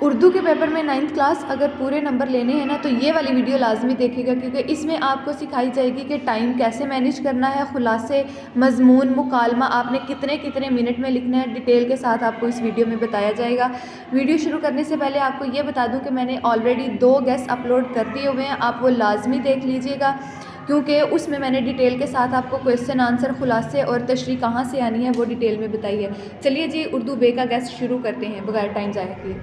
उर्दू के पेपर में 9th class अगर पूरे नंबर लेने हैं ना, तो ये वाली वीडियो लाजमी देखिएगा, क्योंकि इसमें आपको सिखाई जाएगी कि टाइम कैसे मैनेज करना है, खुलासे, मजमून, मुकालमा आपने कितने कितने मिनट में लिखना है, डिटेल के साथ आपको इस वीडियो में बताया जाएगा। वीडियो शुरू करने से पहले आपको ये बता दूँ कि मैंने ऑलरेडी 2 गेस्ट अपलोड कर दिए हुए हैं, आप वो लाजमी देख लीजिएगा, क्योंकि उसमें मैंने डिटेल के साथ आपको क्वेश्चन आंसर, खुलासे और तशरीह कहाँ से आनी है वो डिटेल में बताई है। चलिए जी, उर्दू बे का गेस्ट शुरू करते हैं बगैर टाइम ज़ाया किए।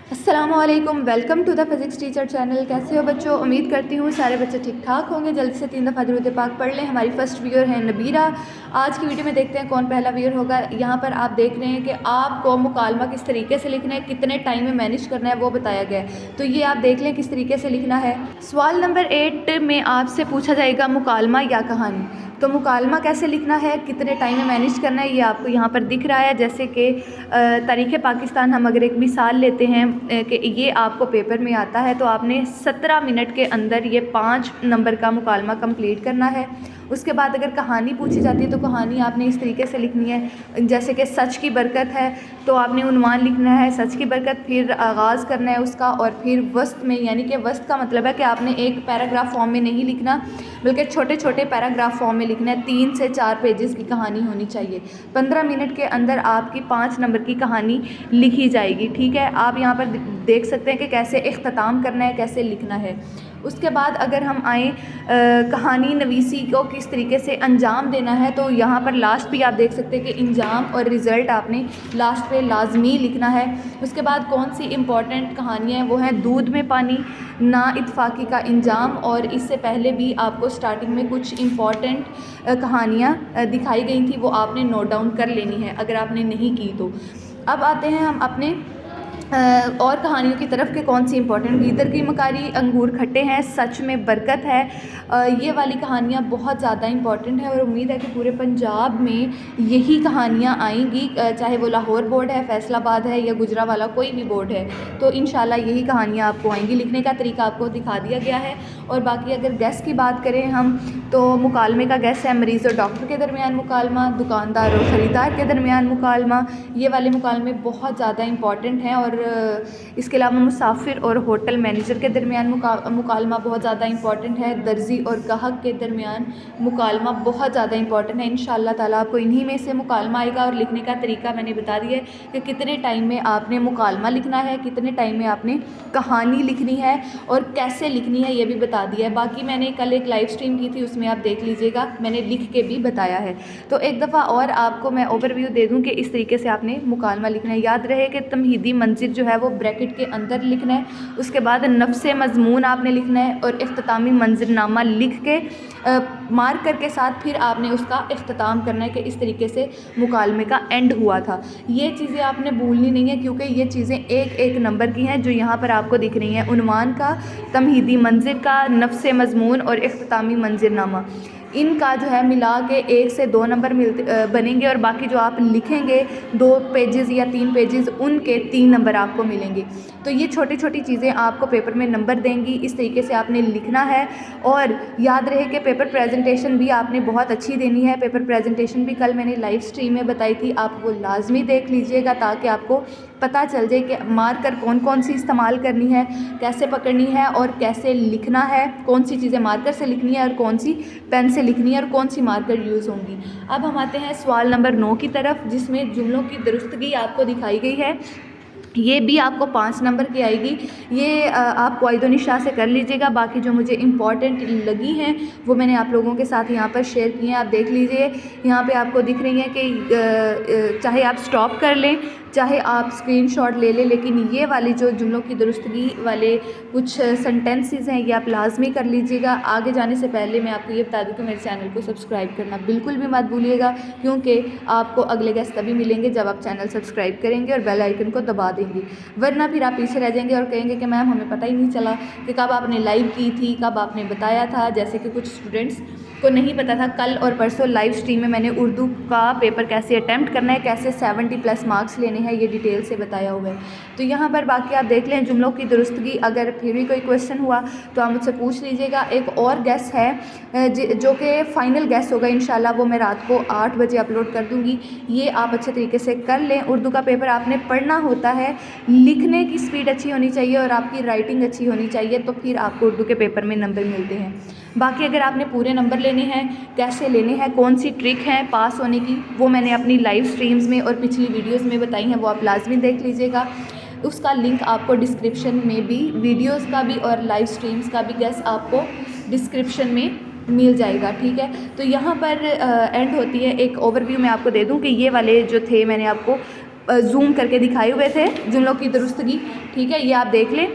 अस्सलामुअलैकुम, welcome to the physics teacher channel. कैसे हो बच्चों? उम्मीद करती हूँ सारे बच्चे ठीक ठाक होंगे। जल्दी से 3 दफ़ा दुरूद पाक पढ़ लें। हमारी फ़र्स्ट व्यूअर है नबीरा। आज की वीडियो में देखते हैं कौन पहला व्यूअर होगा। यहाँ पर आप देख रहे हैं कि आपको मुकालमा किस तरीके से लिखना है, कितने टाइम में मैनेज करना है वो बताया गया है। तो ये आप देख लें किस तरीके से लिखना है। सवाल नंबर 8 में आपसे पूछा जाएगा मुकालमा या कहानी। तो मुकालमा कैसे लिखना है, कितने टाइम में मैनेज करना है, ये आपको यहाँ पर दिख रहा है। जैसे कि तारीख़ पाकिस्तान हम अगर एक मिसाल लेते हैं कि ये आपको पेपर में आता है, तो आपने 17 मिनट के अंदर ये 5 नंबर का मुकालमा कंप्लीट करना है। उसके बाद अगर कहानी पूछी जाती है तो कहानी आपने इस तरीके से लिखनी है, जैसे कि सच की बरकत है तो आपने उन्वान लिखना है सच की बरकत, फिर आगाज़ करना है उसका, और फिर वस्त में, यानी कि वस्त का मतलब है कि आपने एक पैराग्राफ फॉर्म में नहीं लिखना, बल्कि छोटे छोटे पैराग्राफ फॉर्म में लिखना है। 3 से 4 पेजेस की कहानी होनी चाहिए। 15 मिनट के अंदर आपकी 5 नंबर की कहानी लिखी जाएगी। ठीक है, आप यहाँ पर देख सकते हैं कि कैसे इख्तिताम करना है, कैसे लिखना है। उसके बाद अगर हम आएँ कहानी नवीसी को किस तरीके से अंजाम देना है, तो यहाँ पर लास्ट भी आप देख सकते हैं कि इंजाम और रिज़ल्ट आपने लास्ट पे लाजमी लिखना है। उसके बाद कौन सी इम्पॉर्टेंट कहानियाँ हैं, वो हैं दूध में पानी, ना इत्फाक़ी का इंजाम, और इससे पहले भी आपको स्टार्टिंग में कुछ इम्पॉर्टेंट कहानियाँ दिखाई गई थी, वो आपने नोट डाउन कर लेनी है अगर आपने नहीं की तो। अब आते हैं हम अपने और कहानियों की तरफ के कौन सी इंपॉर्टेंट। गीदड़ की मकारी, अंगूर खट्टे हैं, सच में बरकत है। ये वाली कहानियाँ बहुत ज़्यादा इंपॉर्टेंट है और उम्मीद है कि पूरे पंजाब में यही कहानियाँ आएंगी, चाहे वो लाहौर बोर्ड है, फैसलाबाद है या गुजरावाला, कोई भी बोर्ड है, तो इंशाल्लाह यही कहानियाँ आपको आएंगी। लिखने का तरीका आपको दिखा दिया गया है। और बाकी अगर गेस की बात करें हम, तो मुकालमे का गेस है मरीज़ और डॉक्टर के दरमियान मुकालमा, दुकानदार और ख़रीदार के दरमियान मुकालमा। ये वाले मुकालमे बहुत ज़्यादा इंपॉर्टेंट हैं। और इसके अलावा मुसाफिर और होटल मैनेजर के दरमियान मुकालमा बहुत ज़्यादा इंपॉर्टेंट है। दर्जी और गाहक के दरमियान मुकालमा बहुत ज़्यादा इंपॉर्टेंट है। इंशाअल्लाह ताला आपको इन्हीं में से मुकालमा आएगा। और लिखने का तरीका मैंने बता दिया है कि कितने टाइम में आपने मुकालमा लिखना है, कितने टाइम में आपने कहानी लिखनी है और कैसे लिखनी है, ये भी बता दिया है। बाकी मैंने कल एक लाइव स्ट्रीम की थी, उसमें आप देख लीजिएगा, मैंने लिख के भी बताया है। तो एक दफ़ा और आपको मैं ओवरव्यू दे दूँ कि इस तरीके से आपने मुकालमा लिखना है। याद रहे कि तमहीदी मंजिल जो है वो ब्रैकेट के अंदर लिखना है। उसके बाद नफ्से मजमून आपने लिखना है और इख्तितामी मंजिलनामा लिख के मार्कर के साथ फिर आपने उसका इख्तिताम करना है कि इस तरीके से मुकालमे का एंड हुआ था। ये चीज़ें आपने भूलनी नहीं है, क्योंकि ये चीज़ें एक एक नंबर की हैं जो यहाँ पर आपको दिख रही हैं। उन्वान का, तमहीदी मंजिल का, नफ्से मजमून और इख्तितामी मंजिलनामा, इनका जो है मिला के 1 से 2 नंबर बनेंगे। और बाकी जो आप लिखेंगे 2 पेजेस या 3 पेजेस, उनके 3 नंबर आपको मिलेंगे। तो ये छोटी छोटी चीज़ें आपको पेपर में नंबर देंगी। इस तरीके से आपने लिखना है। और याद रहे कि पेपर प्रेजेंटेशन भी आपने बहुत अच्छी देनी है। पेपर प्रेजेंटेशन भी कल मैंने लाइव स्ट्रीम में बताई थी, आप वो लाजमी देख लीजिएगा, ताकि आपको पता चल जाए कि मार्कर कौन कौन सी इस्तेमाल करनी है, कैसे पकड़नी है और कैसे लिखना है, कौन सी चीज़ें मार्कर से लिखनी है और कौन सी पेन से लिखनी है और कौन सी मार्कर यूज़ होंगी। अब हम आते हैं सवाल नंबर 9 की तरफ, जिसमें जुमलों की दुरुस्तगी आपको दिखाई गई है। ये भी आपको 5 नंबर की आएगी। ये आप क्वाइदो निशा से कर लीजिएगा। बाकी जो मुझे इम्पॉर्टेंट लगी हैं वो मैंने आप लोगों के साथ यहाँ पर शेयर किए हैं। आप देख लीजिए, यहाँ पे आपको दिख रही हैं कि चाहे आप स्टॉप कर लें, चाहे आप स्क्रीनशॉट ले लें, लेकिन ये वाली जो जुमलों की दुरुस्तगी वाले कुछ सेंटेंसेस हैं, ये आप लाजमी कर लीजिएगा। आगे जाने से पहले मैं आपको ये बता दूँ कि मेरे चैनल को सब्सक्राइब करना बिल्कुल भी मत भूलिएगा, क्योंकि आपको अगले गेस्ट तभी मिलेंगे जब आप चैनल सब्सक्राइब करेंगे और बेल आइकन को दबा देंगे। वरना फिर आप पीछे रह जाएंगे और कहेंगे कि मैम हमें पता ही नहीं चला कि कब आपने लाइव की थी, कब आपने बताया था। जैसे कि कुछ स्टूडेंट्स को नहीं पता था, कल और परसों लाइव स्ट्रीम में मैंने उर्दू का पेपर कैसे अटैम्प्ट करना है, कैसे 70+ मार्क्स लेने हैं, ये डिटेल से बताया हुआ है। तो यहाँ पर बाकी आप देख लें जुमलों की दुरुस्तगी, अगर फिर भी कोई क्वेश्चन हुआ तो आप मुझसे पूछ लीजिएगा। एक और गैस है जो कि फ़ाइनल गैस होगा इंशाल्लाह, वो मैं रात को 8 बजे अपलोड कर दूँगी। ये आप अच्छे तरीके से कर लें। उर्दू का पेपर आपने पढ़ना होता है, लिखने की स्पीड अच्छी होनी चाहिए और आपकी राइटिंग अच्छी होनी चाहिए, तो फिर आपको उर्दू के पेपर में नंबर मिलते हैं। बाकी अगर आपने पूरे नंबर लेने हैं, कैसे लेने हैं, कौन सी ट्रिक है पास होने की, वो मैंने अपनी लाइव स्ट्रीम्स में और पिछली वीडियोस में बताई हैं, वो आप लाजमी देख लीजिएगा। उसका लिंक आपको डिस्क्रिप्शन में भी, वीडियोस का भी और लाइव स्ट्रीम्स का भी गैस आपको डिस्क्रिप्शन में मिल जाएगा, ठीक है। तो यहाँ पर एंड होती है। एक ओवरव्यू मैं आपको दे दूँ कि ये वाले जो थे मैंने आपको जूम करके दिखाए हुए थे जुमलों की दुरुस्तगी, ठीक है, ये आप देख लें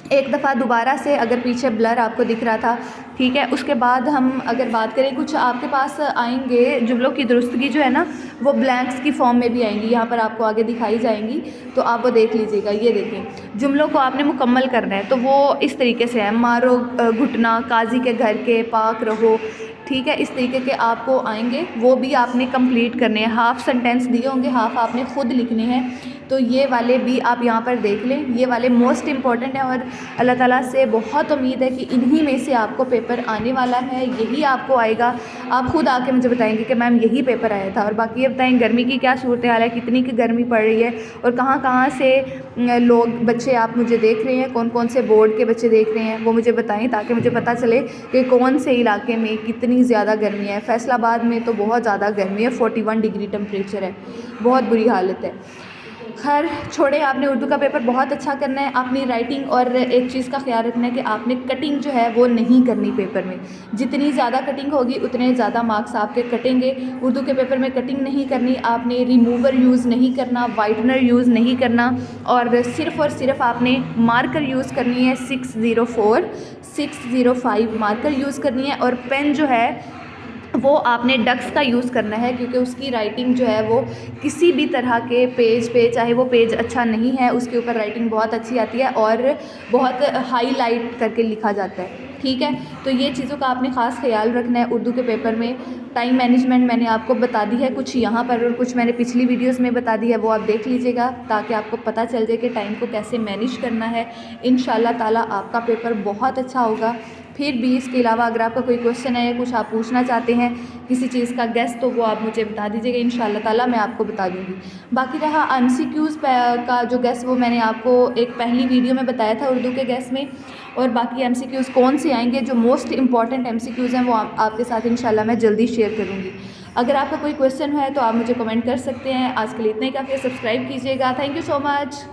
एक दफ़ा दोबारा से, अगर पीछे ब्लर आपको दिख रहा था, ठीक है। उसके बाद हम अगर बात करें, कुछ आपके पास आएंगे जुमलों की दुरुस्तगी जो है ना, वो ब्लैंक्स की फॉर्म में भी आएंगी, यहाँ पर आपको आगे दिखाई जाएंगी, तो आप वो देख लीजिएगा। ये देखें, जुमलों को आपने मुकम्मल करना है, तो वो इस तरीके से है, मारो घुटना, काजी के घर के, पाक रहो, ठीक है, इस तरीके के आपको आएंगे, वो भी आपने कंप्लीट करने हैं। हाफ़ सेंटेंस दिए होंगे, हाफ़ आपने ख़ुद लिखने हैं, तो ये वाले भी आप यहाँ पर देख लें। ये वाले मोस्ट इम्पॉर्टेंट हैं और अल्लाह ताला से बहुत उम्मीद है कि इन्हीं में से आपको पेपर आने वाला है, यही आपको आएगा। आप ख़ुद आके मुझे बताएंगे कि मैम यही पेपर आया था। और बाकी ये बताएं गर्मी की क्या सूरत हाल है, कितनी की गर्मी पड़ रही है और कहाँ कहाँ से लोग बच्चे आप मुझे देख रहे हैं, कौन कौन से बोर्ड के बच्चे देख रहे हैं, वो मुझे बताएं ताकि मुझे पता चले कि कौन से इलाके में कितनी ज़्यादा गर्मी है। फैसलाबाद में तो बहुत ज़्यादा गर्मी है, 41 डिग्री टेम्परेचर है, बहुत बुरी हालत है। खैर छोड़े, आपने उर्दू का पेपर बहुत अच्छा करना है, अपनी राइटिंग और एक चीज़ का ख्याल रखना है कि आपने कटिंग जो है वो नहीं करनी पेपर में। जितनी ज़्यादा कटिंग होगी उतने ज़्यादा मार्क्स आपके कटेंगे। उर्दू के पेपर में कटिंग नहीं करनी, आपने रिमूवर यूज़ नहीं करना, वाइटनर यूज़ नहीं करना, और सिर्फ आपने मार्कर यूज़ करनी है। 604, 605 मार्कर यूज़ करनी है, और पेन जो है वो आपने डक्स का यूज़ करना है, क्योंकि उसकी राइटिंग जो है वो किसी भी तरह के पेज पे, चाहे वो पेज अच्छा नहीं है, उसके ऊपर राइटिंग बहुत अच्छी आती है और बहुत हाईलाइट करके लिखा जाता है, ठीक है। तो ये चीज़ों का आपने ख़ास ख्याल रखना है उर्दू के पेपर में। टाइम मैनेजमेंट मैंने आपको बता दी है, कुछ यहाँ पर और कुछ मैंने पिछली वीडियोस में बता दी है, वो आप देख लीजिएगा ताकि आपको पता चल जाए कि टाइम को कैसे मैनेज करना है। इंशाल्लाह ताला आपका पेपर बहुत अच्छा होगा। फिर भी इसके अलावा अगर आपका कोई क्वेश्चन है या कुछ आप पूछना चाहते हैं किसी चीज़ का गेस, तो वो आप मुझे बता दीजिएगा, इंशाल्लाह ताला मैं आपको बता दूँगी। बाकी रहा MCQs का जो गेस, वो मैंने आपको एक पहली वीडियो में बताया था उर्दू के गेस में, और बाकी MCQs कौन से आएंगे, जो मोस्ट इंपॉर्टेंट MCQs हैं, वो आपके साथ इंशाल्लाह मैं जल्दी शेयर करूँगी। अगर आपका कोई क्वेश्चन है तो आप मुझे कमेंट कर सकते हैं। आज के लिए इतना ही काफ़ी है, सब्सक्राइब कीजिएगा। Thank you so much.